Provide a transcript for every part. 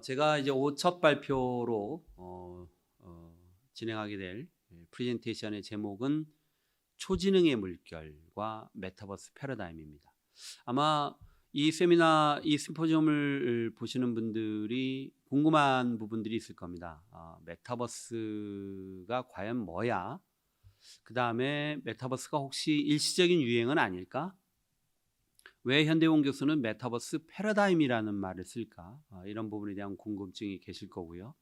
제가 이제 첫 발표로 진행하게 될 프레젠테이션의 제목은 초지능의 물결과 메타버스 패러다임입니다. 아마 이 세미나, 이 심포지엄을 보시는 분들이 궁금한 부분들이 있을 겁니다. 메타버스가 과연 뭐야? 그 다음에 메타버스가 혹시 일시적인 유행은 아닐까? 왜 현대원 교수는 메타버스 패러다임이라는 말을 쓸까? 이런 부분에 대한 궁금증이 계실 거고요.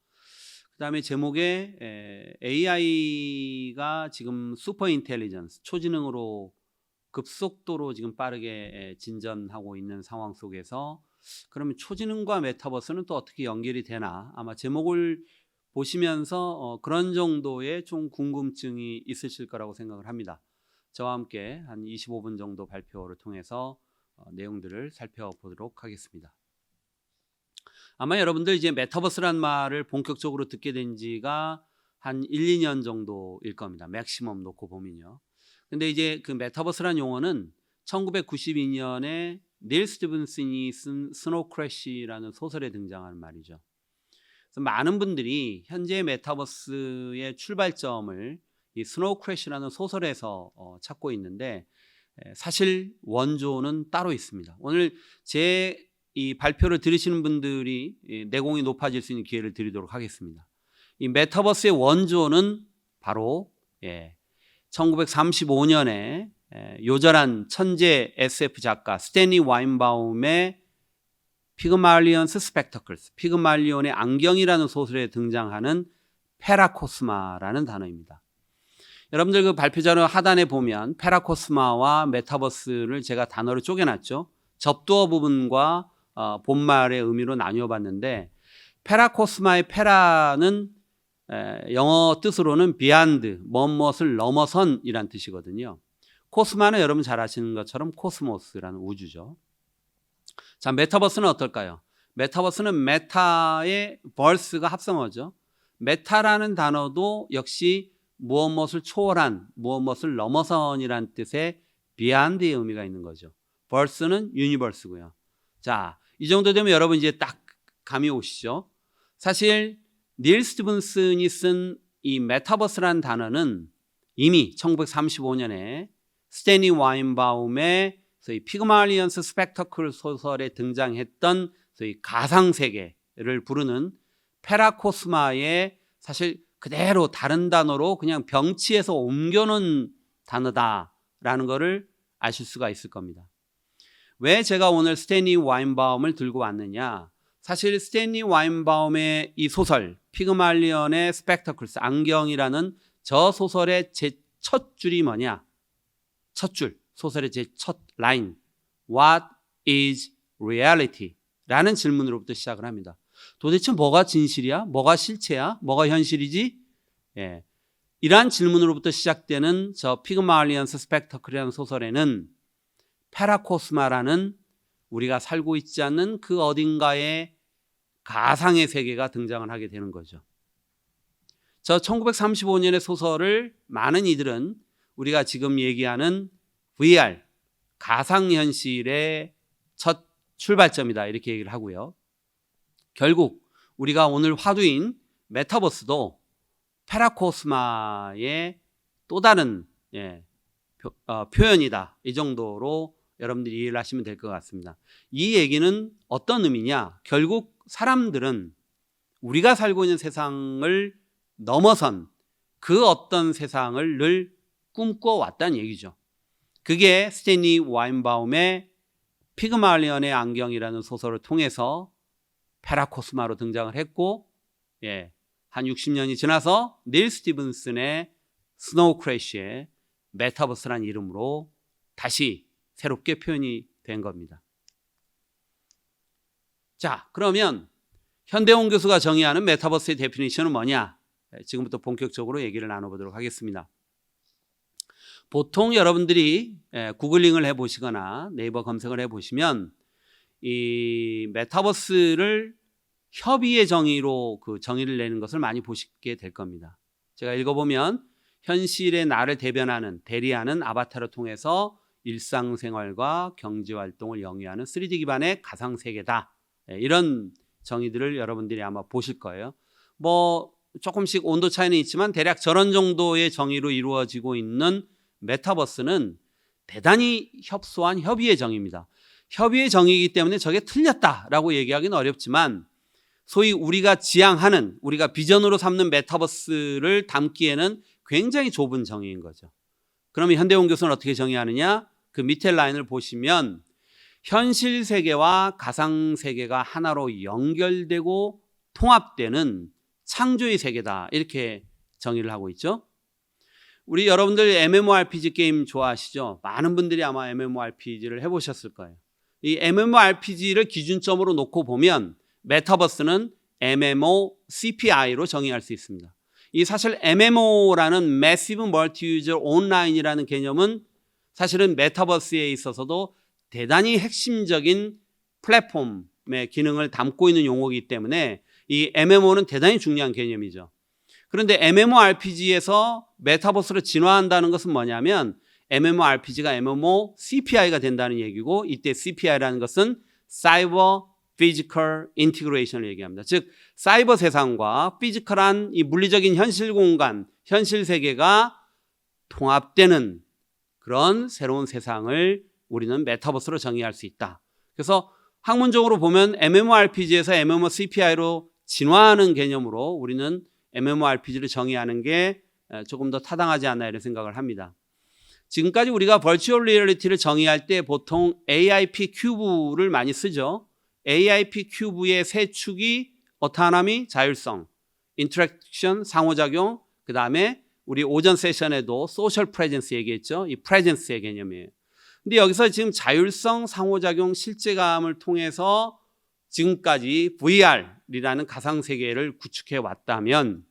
그 다음에 제목에 AI가 지금 슈퍼 인텔리전스, 초지능으로 급속도로 지금 빠르게 진전하고 있는 상황 속에서 그러면 초지능과 메타버스는 또 어떻게 연결이 되나? 아마 제목을 보시면서 그런 정도의 좀 궁금증이 있으실 거라고 생각을 합니다. 저와 함께 한 25분 정도 발표를 통해서 내용들을 살펴보도록 하겠습니다. 아마 여러분들 이제 메타버스란 말을 본격적으로 듣게 된 지가 한 1, 2년 정도일 겁니다. 맥시멈 놓고 보면요. 근데 이제 그 메타버스란 용어는 1992년에 닐 스티븐슨이 쓴 스노우 크래시라는 소설에 등장하는 말이죠. 그래서 많은 분들이 현재 메타버스의 출발점을 이 스노우 크래시라는 소설에서 찾고 있는데 사실 원조는 따로 있습니다. 오늘 제 이 발표를 들으시는 분들이 내공이 높아질 수 있는 기회를 드리도록 하겠습니다. 이 메타버스의 원조는 바로 1935년에 요절한 천재 SF 작가 스탠리 와인바움의 피그말리언스 스펙터클스, 피그말리온의 안경이라는 소설에 등장하는 페라코스마라는 단어입니다. 여러분들 그 발표자료 하단에 보면 페라코스마와 메타버스를 제가 단어로 쪼개놨죠. 접두어 부분과 본말의 의미로 나뉘어 봤는데, 페라코스마의 페라는 영어 뜻으로는 beyond, 무엇을 넘어선 이란 뜻이거든요. 코스마는 여러분 잘 아시는 것처럼 코스모스라는 우주죠. 자, 메타버스는 어떨까요? 메타버스는 메타의 벌스가 합성어죠. 메타라는 단어도 역시 무엇을 초월한, 무엇을 넘어선이란 뜻의 beyond의 의미가 있는 거죠. 벌스는 유니버스고요. 자, 이 정도 되면 여러분 이제 딱 감이 오시죠? 사실 닐 스티븐슨이 쓴 이 메타버스라는 단어는 이미 1935년에 스탠리 와인바움의 소위 피그말리언스 스펙터클 소설에 등장했던 소위 가상세계를 부르는 페라코스마의 사실 그대로 다른 단어로 그냥 병치해서 옮겨놓은 단어다라는 것을 아실 수가 있을 겁니다. 왜 제가 오늘 스탠리 와인바움을 들고 왔느냐? 사실 스탠리 와인바움의 이 소설 피그말리언의 스펙터클스, 안경이라는 저 소설의 제 첫 줄이 뭐냐? 첫 줄, 소설의 제 첫 라인, What is reality? 라는 질문으로부터 시작을 합니다. 도대체 뭐가 진실이야? 뭐가 실체야? 뭐가 현실이지? 이러한 질문으로부터 시작되는 저 피그말리언스 스펙터클이라는 소설에는 페라코스마라는 우리가 살고 있지 않는 그 어딘가의 가상의 세계가 등장을 하게 되는 거죠. 저 1935년의 소설을 많은 이들은 우리가 지금 얘기하는 VR, 가상현실의 첫 출발점이다 이렇게 얘기를 하고요. 결국 우리가 오늘 화두인 메타버스도 페라코스마의 또 다른 표현이다. 이 정도로 여러분들이 이해를 하시면 될 것 같습니다. 이 얘기는 어떤 의미냐? 결국 사람들은 우리가 살고 있는 세상을 넘어선 그 어떤 세상을 늘 꿈꿔왔다는 얘기죠. 그게 스탠리 와인바움의 피그말리언의 안경이라는 소설을 통해서 페라코스마로 등장을 했고, 한 60년이 지나서 닐 스티븐슨의 스노우 크래시의 메타버스라는 이름으로 다시 새롭게 표현이 된 겁니다. 자, 그러면 현대원 교수가 정의하는 메타버스의 데피니션은 뭐냐? 지금부터 본격적으로 얘기를 나눠보도록 하겠습니다. 보통 여러분들이 구글링을 해보시거나 네이버 검색을 해보시면 이 메타버스를 협의의 정의로 그 정의를 내는 것을 많이 보시게 될 겁니다. 제가 읽어보면 현실의 나를 대변하는, 대리하는 아바타를 통해서 일상생활과 경제활동을 영위하는 3D 기반의 가상세계다. 이런 정의들을 여러분들이 아마 보실 거예요. 뭐 조금씩 온도 차이는 있지만 대략 저런 정도의 정의로 이루어지고 있는 메타버스는 대단히 협소한 협의의 정의입니다. 협의의 정의이기 때문에 저게 틀렸다라고 얘기하기는 어렵지만 소위 우리가 지향하는, 우리가 비전으로 삼는 메타버스를 담기에는 굉장히 좁은 정의인 거죠. 그러면 현대원 교수는 어떻게 정의하느냐? 그 밑에 라인을 보시면 현실 세계와 가상 세계가 하나로 연결되고 통합되는 창조의 세계다, 이렇게 정의를 하고 있죠. 우리 여러분들 MMORPG 게임 좋아하시죠? 많은 분들이 아마 MMORPG를 해보셨을 거예요. 이 MMORPG를 기준점으로 놓고 보면 메타버스는 MMOCPI로 정의할 수 있습니다. 이 사실 MMO라는 Massive Multi-User Online이라는 개념은 사실은 메타버스에 있어서도 대단히 핵심적인 플랫폼의 기능을 담고 있는 용어이기 때문에 이 MMO는 대단히 중요한 개념이죠. 그런데 MMORPG에서 메타버스로 진화한다는 것은 뭐냐면 MMORPG가 MMOCPI가 된다는 얘기고, 이때 CPI라는 것은 Cyber Physical Integration을 얘기합니다. 즉 사이버 세상과 피지컬한 이 물리적인 현실 공간, 현실 세계가 통합되는 그런 새로운 세상을 우리는 메타버스로 정의할 수 있다. 그래서 학문적으로 보면 MMORPG에서 MMOCPI로 진화하는 개념으로 우리는 MMORPG를 정의하는 게 조금 더 타당하지 않나 이런 생각을 합니다. 지금까지 우리가 버추얼 리얼리티를 정의할 때 보통 AIP 큐브를 많이 쓰죠. AIP 큐브의 세 축이 어토노미, 자율성, 인터랙션, 상호작용, 그 다음에 우리 오전 세션에도 소셜 프레젠스 얘기했죠. 이 프레젠스의 개념이에요. 근데 여기서 지금 자율성, 상호작용, 실제감을 통해서 지금까지 VR이라는 가상세계를 구축해 왔다면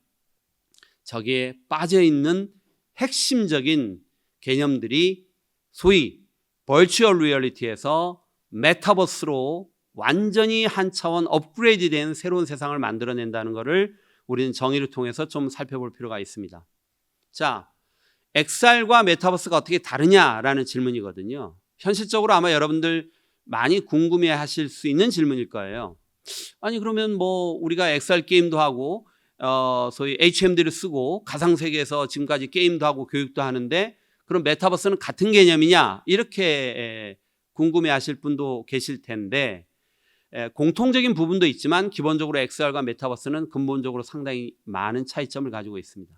저기에 빠져있는 핵심적인 개념들이 소위 버추얼 리얼리티에서 메타버스로 완전히 한 차원 업그레이드된 새로운 세상을 만들어낸다는 것을 우리는 정의를 통해서 좀 살펴볼 필요가 있습니다. 자, XR과 메타버스가 어떻게 다르냐라는 질문이거든요. 현실적으로 아마 여러분들 많이 궁금해 하실 수 있는 질문일 거예요. 아니 그러면 뭐 우리가 XR 게임도 하고 소위 HMD를 쓰고 가상세계에서 지금까지 게임도 하고 교육도 하는데 그럼 메타버스는 같은 개념이냐, 이렇게 궁금해 하실 분도 계실 텐데 공통적인 부분도 있지만 기본적으로 XR과 메타버스는 근본적으로 상당히 많은 차이점을 가지고 있습니다.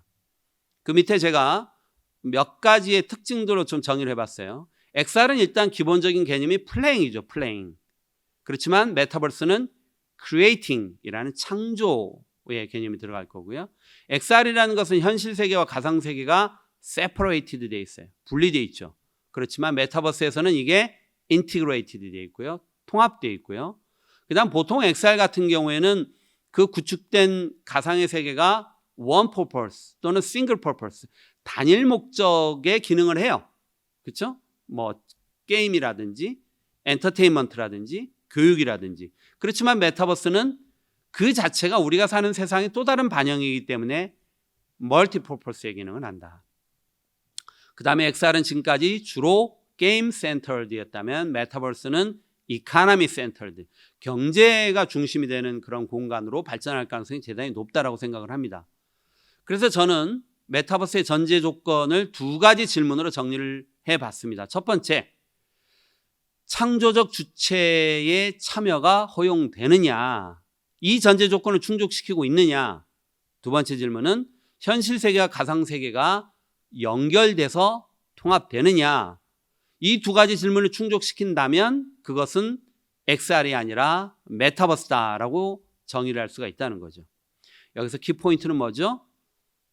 그 밑에 제가 몇 가지의 특징들로 좀 정의를 해봤어요. XR은 일단 기본적인 개념이 플레잉이죠. 플레잉. 그렇지만 메타버스는 크리에이팅이라는 창조의 개념이 들어갈 거고요. XR이라는 것은 현실 세계와 가상 세계가 separated 돼 있어요. 분리돼 있죠. 그렇지만 메타버스에서는 이게 integrated 돼 있고요. 통합돼 있고요. 그다음 보통 XR 같은 경우에는 그 구축된 가상의 세계가 one purpose 또는 single purpose, 단일 목적의 기능을 해요. 그렇죠? 뭐 게임이라든지 엔터테인먼트라든지 교육이라든지. 그렇지만 메타버스는 그 자체가 우리가 사는 세상의 또 다른 반영이기 때문에 멀티 퍼포스의 기능을 한다. 그 다음에 XR은 지금까지 주로 게임 센터드였다면 메타버스는 이코노미 센터드, 경제가 중심이 되는 그런 공간으로 발전할 가능성이 대단히 높다라고 생각을 합니다. 그래서 저는 메타버스의 전제 조건을 두 가지 질문으로 정리를 해봤습니다. 첫 번째, 창조적 주체의 참여가 허용되느냐, 이 전제 조건을 충족시키고 있느냐. 두 번째 질문은 현실 세계와 가상 세계가 연결돼서 통합되느냐. 이 두 가지 질문을 충족시킨다면 그것은 XR이 아니라 메타버스다라고 정의를 할 수가 있다는 거죠. 여기서 키포인트는 뭐죠?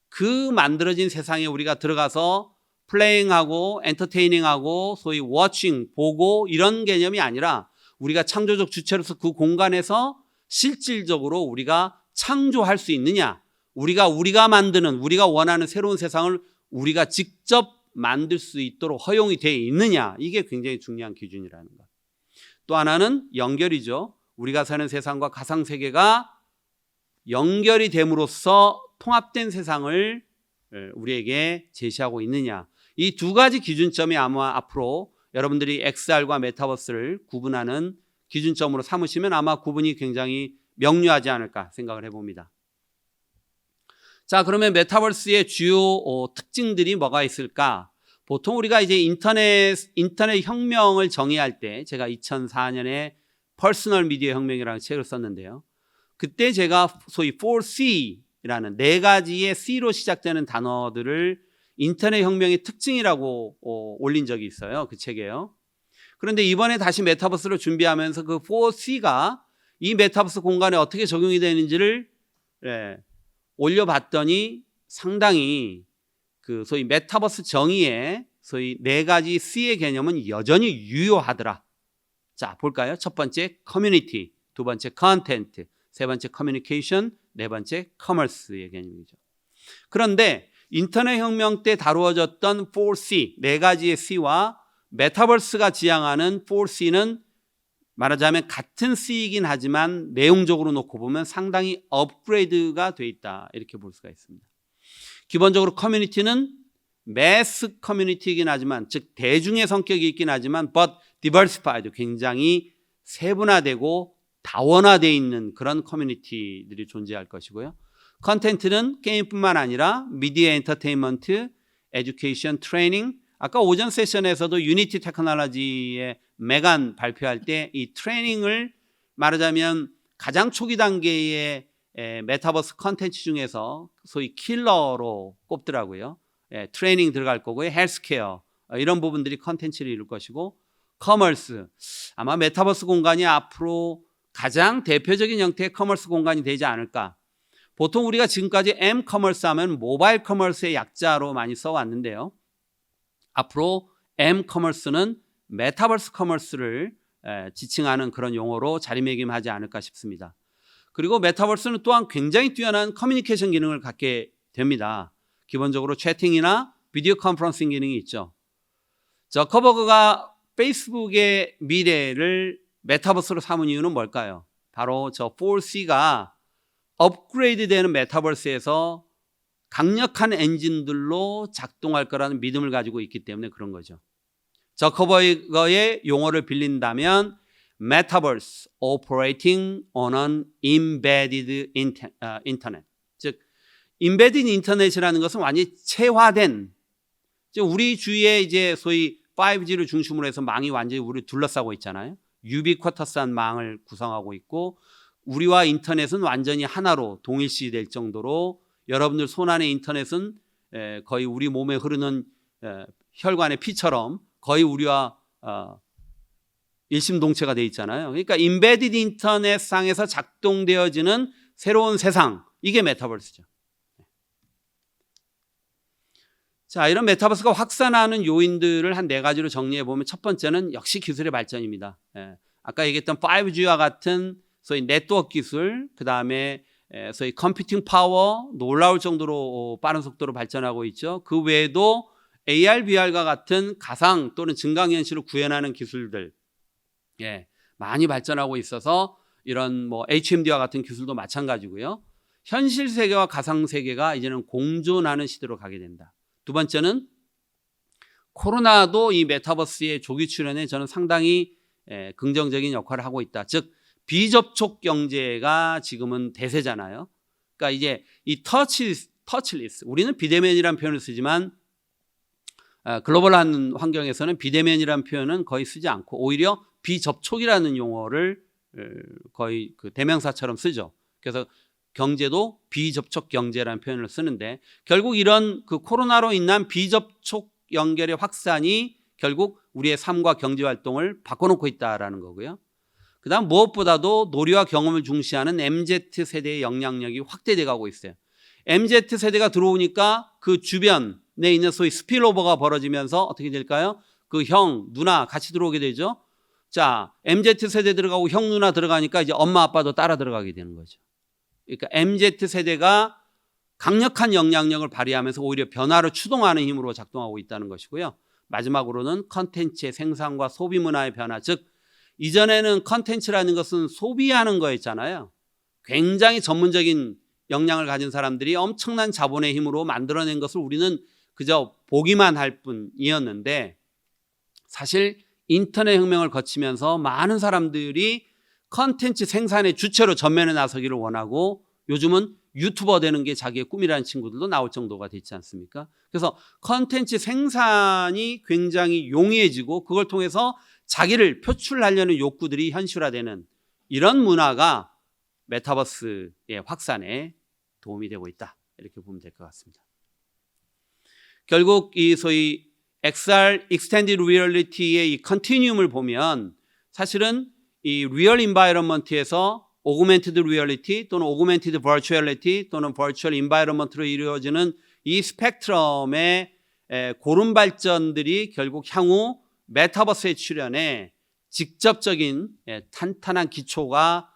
그 만들어진 세상에 우리가 들어가서 플레잉하고 엔터테이닝하고 소위 워칭, 보고 이런 개념이 아니라 우리가 창조적 주체로서 그 공간에서 실질적으로 우리가 창조할 수 있느냐, 우리가 만드는, 우리가 원하는 새로운 세상을 우리가 직접 만들 수 있도록 허용이 되어 있느냐, 이게 굉장히 중요한 기준이라는 것. 또 하나는 연결이죠. 우리가 사는 세상과 가상세계가 연결이 됨으로써 통합된 세상을 우리에게 제시하고 있느냐. 이 두 가지 기준점이 아마 앞으로 여러분들이 XR과 메타버스를 구분하는 기준점으로 삼으시면 아마 구분이 굉장히 명료하지 않을까 생각을 해봅니다. 자, 그러면 메타버스의 주요 특징들이 뭐가 있을까? 보통 우리가 이제 인터넷 혁명을 정의할 때 제가 2004년에 퍼스널 미디어 혁명이라는 책을 썼는데요. 그때 제가 소위 4C라는 네 가지의 C로 시작되는 단어들을 인터넷 혁명의 특징이라고 올린 적이 있어요. 그 책에요. 그런데 이번에 다시 메타버스를 준비하면서 그 4C가 이 메타버스 공간에 어떻게 적용이 되는지를 올려봤더니 상당히 그 소위 메타버스 정의의 소위 네 가지 C의 개념은 여전히 유효하더라. 자, 볼까요? 첫 번째 커뮤니티, 두 번째 컨텐트, 세 번째 커뮤니케이션, 네 번째 커머스의 개념이죠. 그런데 인터넷 혁명 때 다루어졌던 4C, 네 가지의 C와 메타버스가 지향하는 4C는 말하자면 같은 C이긴 하지만 내용적으로 놓고 보면 상당히 업그레이드가 돼 있다, 이렇게 볼 수가 있습니다. 기본적으로 커뮤니티는 매스 커뮤니티이긴 하지만, 즉 대중의 성격이 있긴 하지만 but diversified, 굉장히 세분화되고 다원화되어 있는 그런 커뮤니티들이 존재할 것이고요. 컨텐츠는 게임뿐만 아니라 미디어 엔터테인먼트, 에듀케이션, 트레이닝, 아까 오전 세션에서도 유니티 테크놀로지의 메간 발표할 때 이 트레이닝을 말하자면 가장 초기 단계의 메타버스 컨텐츠 중에서 소위 킬러로 꼽더라고요. 트레이닝 들어갈 거고요. 헬스케어, 이런 부분들이 컨텐츠를 이룰 것이고, 커머스, 아마 메타버스 공간이 앞으로 가장 대표적인 형태의 커머스 공간이 되지 않을까. 보통 우리가 지금까지 M-커머스 하면 모바일 커머스의 약자로 많이 써왔는데요. 앞으로 M-커머스는 메타버스 커머스를 지칭하는 그런 용어로 자리매김하지 않을까 싶습니다. 그리고 메타버스는 또한 굉장히 뛰어난 커뮤니케이션 기능을 갖게 됩니다. 기본적으로 채팅이나 비디오 컨퍼런싱 기능이 있죠. 저커버그가 페이스북의 미래를 메타버스로 삼은 이유는 뭘까요? 바로 저 4C가 업그레이드 되는 메타버스에서 강력한 엔진들로 작동할 거라는 믿음을 가지고 있기 때문에 그런 거죠. 저커버그의 용어를 빌린다면 Metaverse operating on an embedded internet, 즉 embedded internet이라는 것은 완전히 체화된, 우리 주위에 이제 소위 5G를 중심으로 해서 망이 완전히 우리를 둘러싸고 있잖아요. 유비쿼터스한 망을 구성하고 있고, 우리와 인터넷은 완전히 하나로 동일시될 정도로 여러분들 손안의 인터넷은 거의 우리 몸에 흐르는 혈관의 피처럼 거의 우리와 일심동체가 되어 있잖아요. 그러니까 인베디드 인터넷 상에서 작동되어지는 새로운 세상, 이게 메타버스죠. 자, 이런 메타버스가 확산하는 요인들을 한 네 가지로 정리해 보면, 첫 번째는 역시 기술의 발전입니다. 아까 얘기했던 5G와 같은 소위 네트워크 기술, 그 다음에 소위 컴퓨팅 파워, 놀라울 정도로 빠른 속도로 발전하고 있죠. 그 외에도 AR, VR과 같은 가상 또는 증강현실을 구현하는 기술들, 많이 발전하고 있어서 이런 뭐 HMD와 같은 기술도 마찬가지고요. 현실 세계와 가상 세계가 이제는 공존하는 시대로 가게 된다. 두 번째는 코로나도 이 메타버스의 조기 출현에 저는 상당히 긍정적인 역할을 하고 있다. 즉 비접촉 경제가 지금은 대세잖아요. 그러니까 이제 이 터치리스, 우리는 비대면이라는 표현을 쓰지만 글로벌한 환경에서는 비대면이라는 표현은 거의 쓰지 않고 오히려 비접촉이라는 용어를 거의 그 대명사처럼 쓰죠. 그래서 경제도 비접촉 경제라는 표현을 쓰는데, 결국 이런 그 코로나로 인한 비접촉 연결의 확산이 결국 우리의 삶과 경제 활동을 바꿔놓고 있다라는 거고요. 그 다음 무엇보다도 놀이와 경험을 중시하는 MZ세대의 영향력이 확대돼 가고 있어요. MZ세대가 들어오니까 그 주변에 있는 소위 스필오버가 벌어지면서 어떻게 될까요? 그 형, 누나 같이 들어오게 되죠. 자, MZ세대 들어가고 형, 누나 들어가니까 이제 엄마, 아빠도 따라 들어가게 되는 거죠. 그러니까 MZ세대가 강력한 영향력을 발휘하면서 오히려 변화를 추동하는 힘으로 작동하고 있다는 것이고요. 마지막으로는 컨텐츠의 생산과 소비 문화의 변화, 즉 이전에는 컨텐츠라는 것은 소비하는 거였잖아요. 굉장히 전문적인 역량을 가진 사람들이 엄청난 자본의 힘으로 만들어낸 것을 우리는 그저 보기만 할 뿐이었는데, 사실 인터넷 혁명을 거치면서 많은 사람들이 컨텐츠 생산의 주체로 전면에 나서기를 원하고 요즘은 유튜버 되는 게 자기의 꿈이라는 친구들도 나올 정도가 됐지 않습니까? 그래서 컨텐츠 생산이 굉장히 용이해지고 그걸 통해서 자기를 표출하려는 욕구들이 현실화되는 이런 문화가 메타버스의 확산에 도움이 되고 있다. 이렇게 보면 될 것 같습니다. 결국 이 소위 XR Extended Reality의 이 컨티뉴움을 보면 사실은 이 리얼 인바이러먼트에서 오그멘티드 리얼리티 또는 오그멘티드 버추얼리티 또는 버추얼 인바이러먼트로 이루어지는 이 스펙트럼의 고른 발전들이 결국 향후 메타버스의 출현에 직접적인 탄탄한 기초가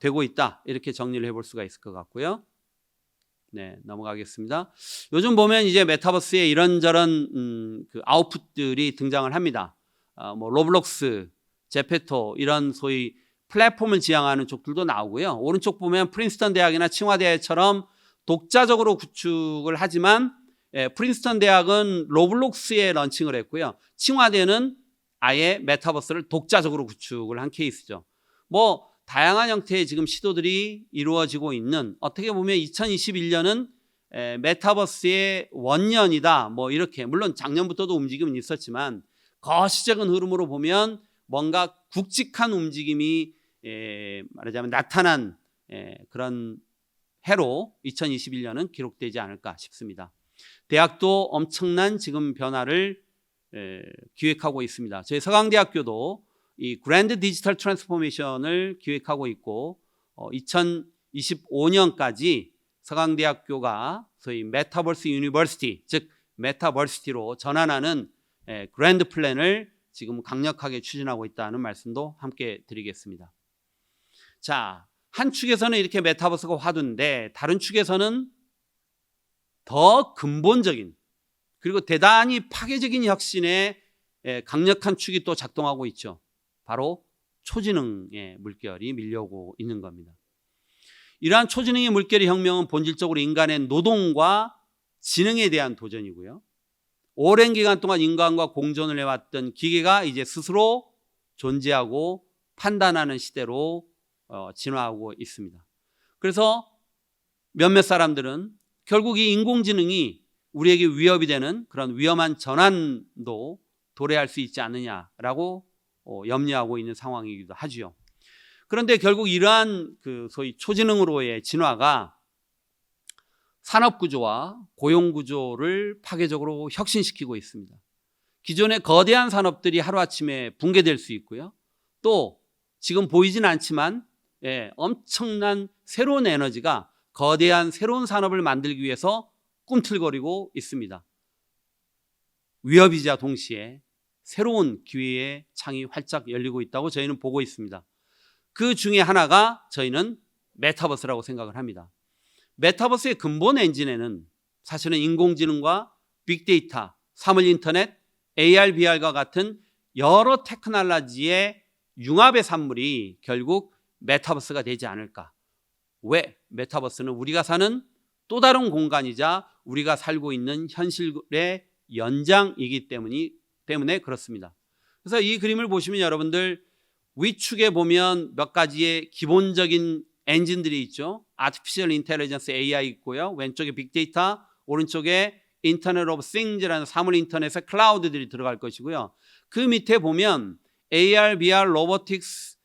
되고 있다. 이렇게 정리를 해볼 수가 있을 것 같고요. 네, 넘어가겠습니다. 요즘 보면 이제 메타버스에 이런저런 그 아웃풋들이 등장을 합니다. 뭐 로블록스, 제페토 이런 소위 플랫폼을 지향하는 쪽들도 나오고요. 오른쪽 보면 프린스턴 대학이나 칭화대처럼 독자적으로 구축을 하지만 프린스턴 대학은 로블록스에 런칭을 했고요. 칭화대는 아예 메타버스를 독자적으로 구축을 한 케이스죠. 뭐 다양한 형태의 지금 시도들이 이루어지고 있는, 어떻게 보면 2021년은 메타버스의 원년이다. 뭐 이렇게, 물론 작년부터도 움직임은 있었지만 거시적인 흐름으로 보면 뭔가 굵직한 움직임이 말하자면 나타난 그런 해로 2021년은 기록되지 않을까 싶습니다. 대학도 엄청난 지금 변화를 기획하고 있습니다. 저희 서강대학교도 이 그랜드 디지털 트랜스포메이션을 기획하고 있고 2025년까지 서강대학교가 소위 메타버스 유니버시티, 즉 메타버시티로 전환하는 그랜드 플랜을 지금 강력하게 추진하고 있다는 말씀도 함께 드리겠습니다. 자, 한 축에서는 이렇게 메타버스가 화두인데 다른 축에서는 더 근본적인 그리고 대단히 파괴적인 혁신에 강력한 축이 또 작동하고 있죠. 바로 초지능의 물결이 밀려오고 있는 겁니다. 이러한 초지능의 물결의 혁명은 본질적으로 인간의 노동과 지능에 대한 도전이고요. 오랜 기간 동안 인간과 공존을 해왔던 기계가 이제 스스로 존재하고 판단하는 시대로 진화하고 있습니다. 그래서 몇몇 사람들은 결국 이 인공지능이 우리에게 위협이 되는 그런 위험한 전환도 도래할 수 있지 않느냐라고 염려하고 있는 상황이기도 하지요. 그런데 결국 이러한 그 소위 초지능으로의 진화가 산업구조와 고용구조를 파괴적으로 혁신시키고 있습니다. 기존의 거대한 산업들이 하루아침에 붕괴될 수 있고요. 또 지금 보이진 않지만 엄청난 새로운 에너지가 거대한 새로운 산업을 만들기 위해서 꿈틀거리고 있습니다. 위협이자 동시에 새로운 기회의 창이 활짝 열리고 있다고 저희는 보고 있습니다. 그 중에 하나가 저희는 메타버스라고 생각을 합니다. 메타버스의 근본 엔진에는 사실은 인공지능과 빅데이터, 사물인터넷, AR, VR과 같은 여러 테크놀로지의 융합의 산물이 결국 메타버스가 되지 않을까. 왜? 메타버스는 우리가 사는 또 다른 공간이자 우리가 살고 있는 현실의 연장이기 때문에 그렇습니다. 그래서 이 그림을 보시면 여러분들 위축에 보면 몇 가지의 기본적인 엔진들이 있죠. 아티피셜 인텔리전스 AI 있고요. 왼쪽에 빅데이터, 오른쪽에 인터넷 오브 싱즈라는 사물 인터넷의 클라우드들이 들어갈 것이고요. 그 밑에 보면 AR, VR, 로보틱스,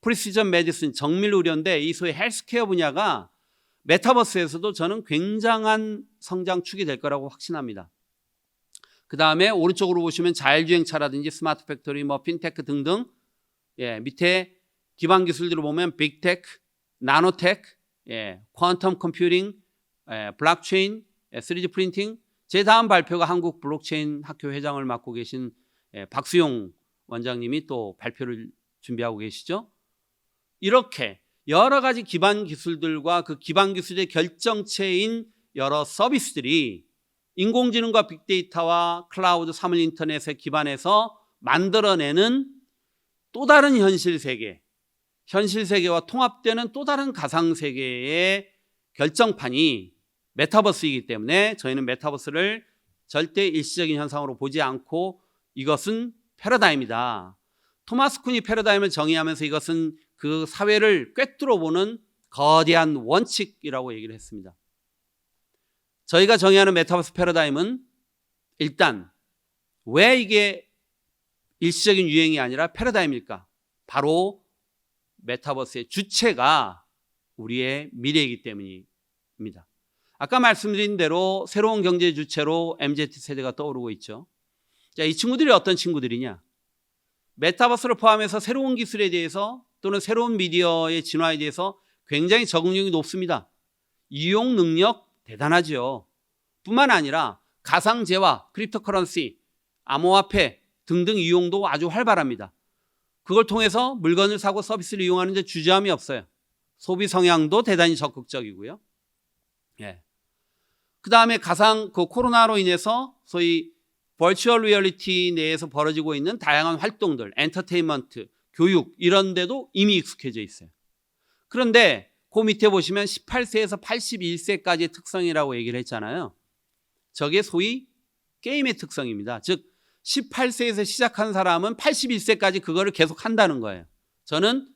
프리시전 메디슨, 정밀 의료인데 이 소위 헬스케어 분야가 메타버스에서도 저는 굉장한 성장축이 될 거라고 확신합니다. 그 다음에 오른쪽으로 보시면 자율주행차라든지 스마트 팩토리, 뭐 핀테크 등등, 밑에 기반 기술들을 보면 빅테크, 나노테크, 퀀텀 컴퓨팅, 블록체인, 3D 프린팅. 제 다음 발표가 한국 블록체인 학교 회장을 맡고 계신 박수용 원장님이 또 발표를 준비하고 계시죠. 이렇게 여러 가지 기반 기술들과 그 기반 기술의 결정체인 여러 서비스들이 인공지능과 빅데이터와 클라우드, 사물 인터넷에 기반해서 만들어내는 또 다른 현실 세계와 통합되는 또 다른 가상 세계의 결정판이 메타버스이기 때문에 저희는 메타버스를 절대 일시적인 현상으로 보지 않고 이것은 패러다임이다. 토마스 쿤이 패러다임을 정의하면서 이것은 그 사회를 꿰뚫어 보는 거대한 원칙이라고 얘기를 했습니다. 저희가 정의하는 메타버스 패러다임은 일단 왜 이게 일시적인 유행이 아니라 패러다임일까? 바로 메타버스의 주체가 우리의 미래이기 때문입니다. 아까 말씀드린 대로 새로운 경제 주체로 MZ세대가 떠오르고 있죠. 자, 이 친구들이 어떤 친구들이냐? 메타버스를 포함해서 새로운 기술에 대해서 또는 새로운 미디어의 진화에 대해서 굉장히 적응력이 높습니다. 이용 능력 대단하죠. 뿐만 아니라 가상재화, 크립토커런시, 암호화폐 등등 이용도 아주 활발합니다. 그걸 통해서 물건을 사고 서비스를 이용하는 데 주저함이 없어요. 소비 성향도 대단히 적극적이고요. 예. 그 다음에 코로나로 인해서 소위 버추얼 리얼리티 내에서 벌어지고 있는 다양한 활동들, 엔터테인먼트, 교육 이런 데도 이미 익숙해져 있어요. 그런데 그 밑에 보시면 18세에서 81세까지의 특성이라고 얘기를 했잖아요. 저게 소위 게임의 특성입니다. 즉 18세에서 시작한 사람은 81세까지 그거를 계속 한다는 거예요. 저는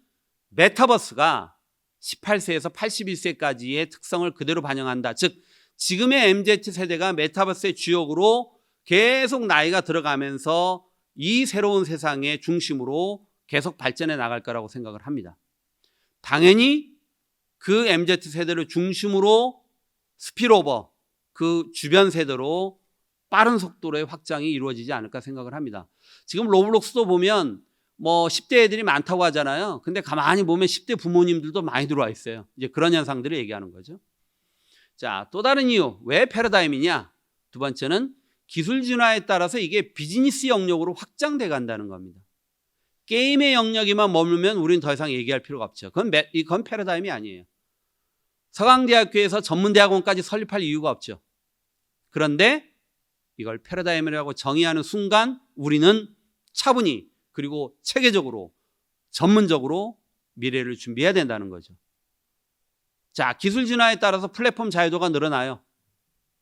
메타버스가 18세에서 81세까지의 특성을 그대로 반영한다. 즉 지금의 MZ세대가 메타버스의 주역으로 계속 나이가 들어가면서 이 새로운 세상의 중심으로 계속 발전해 나갈 거라고 생각을 합니다. 당연히 그 MZ세대를 중심으로 스피로버, 그 주변 세대로 빠른 속도로의 확장이 이루어지지 않을까 생각을 합니다. 지금 로블록스도 보면 뭐 10대 애들이 많다고 하잖아요. 근데 가만히 보면 10대 부모님들도 많이 들어와 있어요. 이제 그런 현상들을 얘기하는 거죠. 자, 또 다른 이유, 왜 패러다임이냐? 두 번째는 기술 진화에 따라서 이게 비즈니스 영역으로 확장돼 간다는 겁니다. 게임의 영역에만 머물면 우리는 더 이상 얘기할 필요가 없죠. 그건 패러다임이 아니에요. 서강대학교에서 전문대학원까지 설립할 이유가 없죠. 그런데 이걸 패러다임이라고 정의하는 순간 우리는 차분히 그리고 체계적으로 전문적으로 미래를 준비해야 된다는 거죠. 자, 기술 진화에 따라서 플랫폼 자유도가 늘어나요.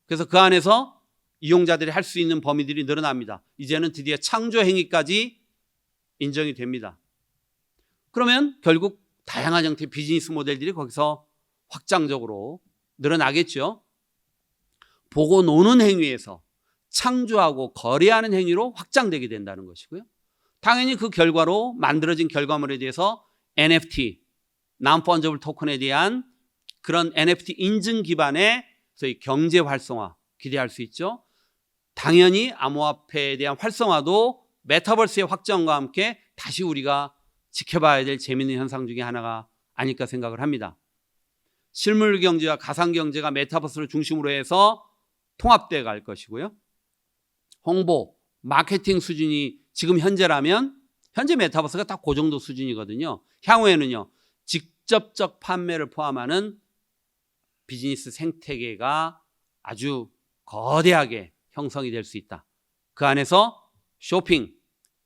그래서 그 안에서 이용자들이 할 수 있는 범위들이 늘어납니다. 이제는 드디어 창조 행위까지 인정이 됩니다. 그러면 결국 다양한 형태의 비즈니스 모델들이 거기서 확장적으로 늘어나겠죠. 보고 노는 행위에서 창조하고 거래하는 행위로 확장되게 된다는 것이고요. 당연히 그 결과로 만들어진 결과물에 대해서 NFT, non-fungible 토큰에 대한 그런 NFT 인증 기반의 저희 경제 활성화 기대할 수 있죠. 당연히 암호화폐에 대한 활성화도 메타버스의 확장과 함께 다시 우리가 지켜봐야 될 재미있는 현상 중에 하나가 아닐까 생각을 합니다. 실물 경제와 가상 경제가 메타버스를 중심으로 해서 통합돼 갈 것이고요. 홍보, 마케팅 수준이 지금 현재라면 현재 메타버스가 딱 그 정도 수준이거든요. 향후에는요. 직접적 판매를 포함하는 비즈니스 생태계가 아주 거대하게 형성이 될 수 있다. 그 안에서 쇼핑,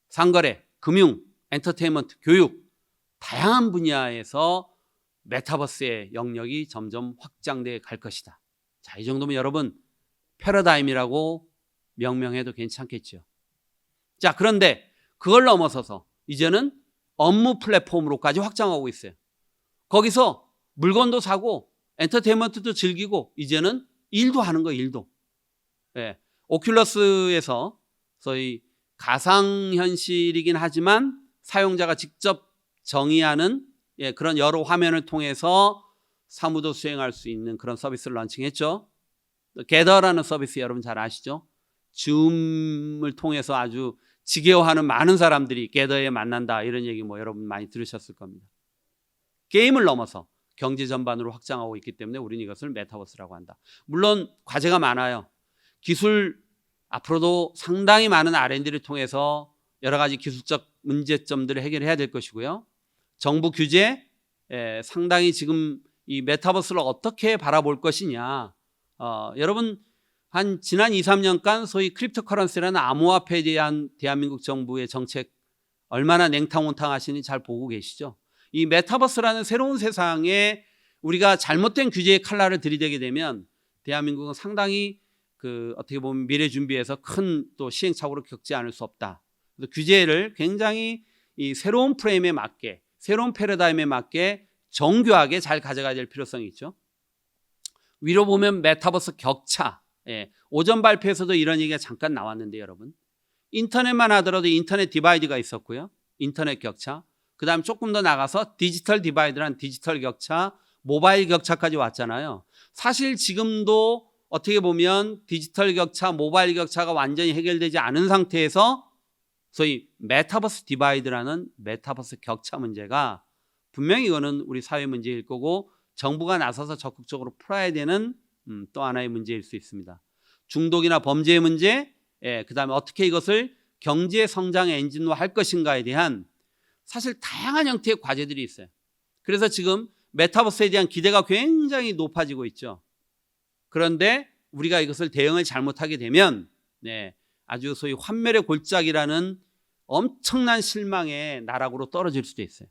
상거래, 금융, 엔터테인먼트, 교육 다양한 분야에서 메타버스의 영역이 점점 확장돼 갈 것이다. 자, 이 정도면 여러분 패러다임이라고 명명해도 괜찮겠죠. 자, 그런데 그걸 넘어서서 이제는 업무 플랫폼으로까지 확장하고 있어요. 거기서 물건도 사고 엔터테인먼트도 즐기고 이제는 일도 하는 거예요. 일도. 예. 오큘러스에서 소위 가상현실이긴 하지만 사용자가 직접 정의하는 그런 여러 화면을 통해서 사무도 수행할 수 있는 그런 서비스를 런칭했죠. 게더라는 서비스 여러분 잘 아시죠? 줌을 통해서 아주 지겨워하는 많은 사람들이 게더에 만난다 이런 얘기 뭐 여러분 많이 들으셨을 겁니다. 게임을 넘어서 경제 전반으로 확장하고 있기 때문에 우리는 이것을 메타버스라고 한다. 물론 과제가 많아요. 기술 앞으로도 상당히 많은 R&D를 통해서 여러 가지 기술적 문제점들을 해결해야 될 것이고요. 정부 규제 상당히 지금 이 메타버스를 어떻게 바라볼 것이냐. 여러분 한 지난 2, 3년간 소위 크립토커런시라는 암호화폐에 대한 대한민국 정부의 정책 얼마나 냉탕온탕 하시는지 잘 보고 계시죠. 이 메타버스라는 새로운 세상에 우리가 잘못된 규제의 칼날을 들이대게 되면 대한민국은 상당히 어떻게 보면 미래 준비에서 큰 또 시행착오를 겪지 않을 수 없다. 그래서 규제를 굉장히 이 새로운 프레임에 맞게 새로운 패러다임에 맞게 정교하게 잘 가져가야 될 필요성이 있죠. 위로 보면 메타버스 격차. 오전 발표에서도 이런 얘기가 잠깐 나왔는데 여러분. 인터넷만 하더라도 인터넷 디바이드가 있었고요. 인터넷 격차. 그 다음 조금 더 나가서 디지털 디바이드란 디지털 격차, 모바일 격차까지 왔잖아요. 사실 지금도 어떻게 보면 디지털 격차, 모바일 격차가 완전히 해결되지 않은 상태에서 소위 메타버스 디바이드라는 메타버스 격차 문제가 분명히 이거는 우리 사회 문제일 거고 정부가 나서서 적극적으로 풀어야 되는 또 하나의 문제일 수 있습니다. 중독이나 범죄의 문제, 그 다음에 어떻게 이것을 경제 성장의 엔진으로 할 것인가에 대한 사실 다양한 형태의 과제들이 있어요. 그래서 지금 메타버스에 대한 기대가 굉장히 높아지고 있죠. 그런데 우리가 이것을 대응을 잘못하게 되면 아주 소위 환멸의 골짜기라는 엄청난 실망의 나락으로 떨어질 수도 있어요.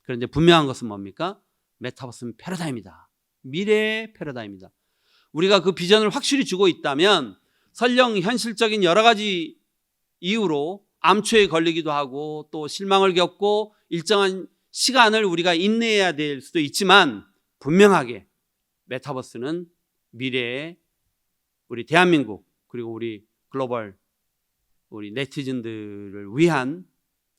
그런데 분명한 것은 뭡니까? 메타버스는 패러다임이다. 미래의 패러다임이다. 우리가 그 비전을 확실히 주고 있다면 설령 현실적인 여러 가지 이유로 암초에 걸리기도 하고 또 실망을 겪고 일정한 시간을 우리가 인내해야 될 수도 있지만 분명하게 메타버스는 미래의 우리 대한민국 그리고 우리 글로벌 우리 네티즌들을 위한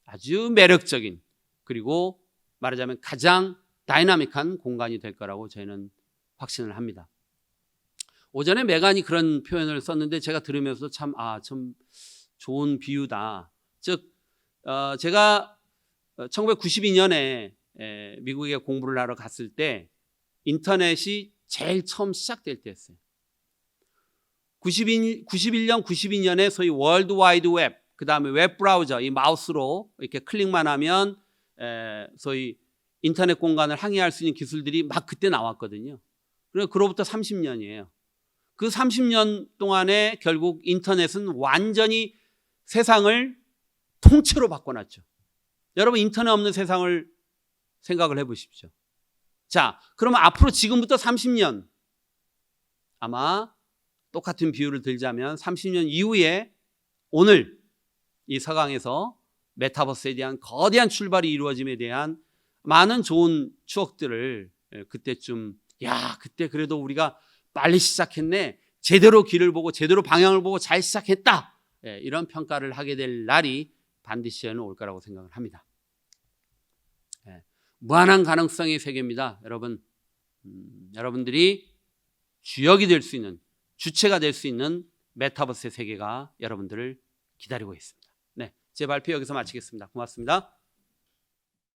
아주 매력적인 그리고 말하자면 가장 다이나믹한 공간이 될 거라고 저희는 확신을 합니다. 오전에 메간이 그런 표현을 썼는데 제가 들으면서 참 좋은 비유다. 즉 제가 1992년에 미국에 공부를 하러 갔을 때 인터넷이 제일 처음 시작될 때였어요. 91년, 92년에 소위 월드 와이드 웹, 그 다음에 웹 브라우저, 이 마우스로 이렇게 클릭만 하면 소위 인터넷 공간을 항해할 수 있는 기술들이 막 그때 나왔거든요. 그로부터 30년이에요. 그 30년 동안에 결국 인터넷은 완전히 세상을 통째로 바꿔놨죠. 여러분 인터넷 없는 세상을 생각을 해보십시오. 자, 그러면 앞으로 지금부터 30년 아마 똑같은 비유를 들자면 30년 이후에 오늘 이 서강에서 메타버스에 대한 거대한 출발이 이루어짐에 대한 많은 좋은 추억들을 그때쯤 그때 그래도 우리가 빨리 시작했네. 제대로 길을 보고 제대로 방향을 보고 잘 시작했다. 이런 평가를 하게 될 날이 반드시 올 거라고 생각을 합니다. 무한한 가능성의 세계입니다. 여러분, 여러분들이 주역이 될 수 있는 주체가 될 수 있는 메타버스의 세계가 여러분들을 기다리고 있습니다. 제 발표 여기서 마치겠습니다. 고맙습니다.